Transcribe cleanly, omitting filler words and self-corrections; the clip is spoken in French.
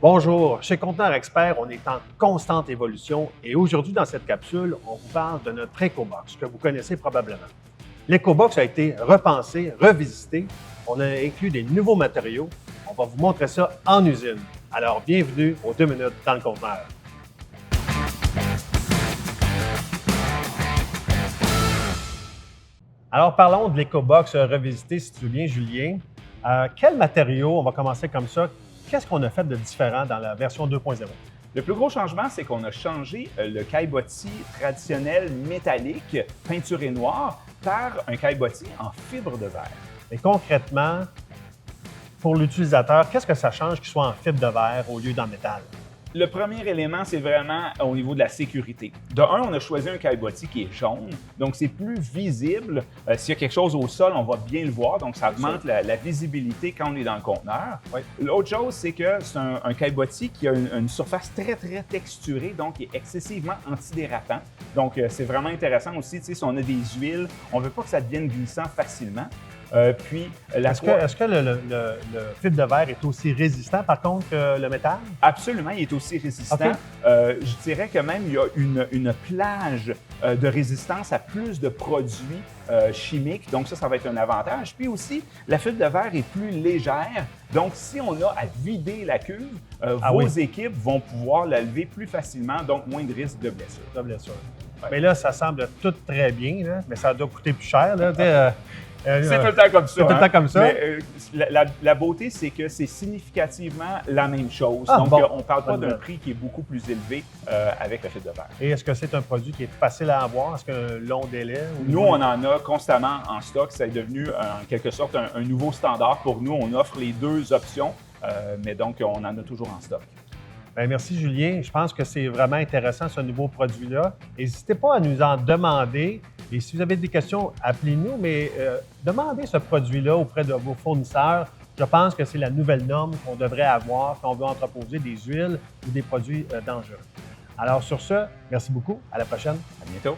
Bonjour, chez Conteneur Expert, on est en constante évolution et aujourd'hui, dans cette capsule, on vous parle de notre EcoBox que vous connaissez probablement. L'EcoBox a été repensé, revisité. On a inclus des nouveaux matériaux. On va vous montrer ça en usine. Alors, bienvenue aux 2 minutes dans le conteneur. Alors, parlons de l'EcoBox revisité, si tu veux bien, Julien. Quels matériaux, on va commencer comme ça, qu'est-ce qu'on a fait de différent dans la version 2.0? Le plus gros changement, c'est qu'on a changé le caillebotis traditionnel métallique, peinturé noir, par un caillebotis en fibre de verre. Et concrètement, pour l'utilisateur, qu'est-ce que ça change qu'il soit en fibre de verre au lieu d'en métal? Le premier élément, c'est vraiment au niveau de la sécurité. De un, on a choisi un caillebotis qui est jaune, donc c'est plus visible. S'il y a quelque chose au sol, on va bien le voir, donc ça augmente la visibilité quand on est dans le conteneur. Oui. L'autre chose, c'est que c'est un caillebotis qui a une surface très texturée, donc qui est excessivement antidérapant. Donc c'est vraiment intéressant aussi, tu sais, si on a des huiles, on ne veut pas que ça devienne glissant facilement. Est-ce que le fibre de verre est aussi résistant, par contre, que le métal? Absolument, il est aussi résistant. Okay. Je dirais que même il y a une plage de résistance à plus de produits chimiques, donc ça va être un avantage. Puis aussi, la fibre de verre est plus légère, donc si on a à vider la cuve, vos équipes vont pouvoir la lever plus facilement, donc moins de risque de blessure. Ouais. Mais là, ça semble tout très bien, là, mais ça doit coûter plus cher. Là, c'est tout le temps comme ça. C'est tout le temps comme ça. Mais la beauté, c'est que c'est significativement la même chose. Donc, on ne parle pas d'un prix qui est beaucoup plus élevé avec la fibre de verre. Et est-ce que c'est un produit qui est facile à avoir? Est-ce qu'il y a un long délai? Nous, on en a constamment en stock. Ça est devenu, en quelque sorte, un nouveau standard pour nous. On offre les deux options, mais donc, on en a toujours en stock. Bien, merci, Julien. Je pense que c'est vraiment intéressant, ce nouveau produit-là. N'hésitez pas à nous en demander. Et si vous avez des questions, appelez-nous, mais demandez ce produit-là auprès de vos fournisseurs. Je pense que c'est la nouvelle norme qu'on devrait avoir quand on veut entreposer des huiles ou des produits dangereux. Alors, sur ce, merci beaucoup. À la prochaine. À bientôt.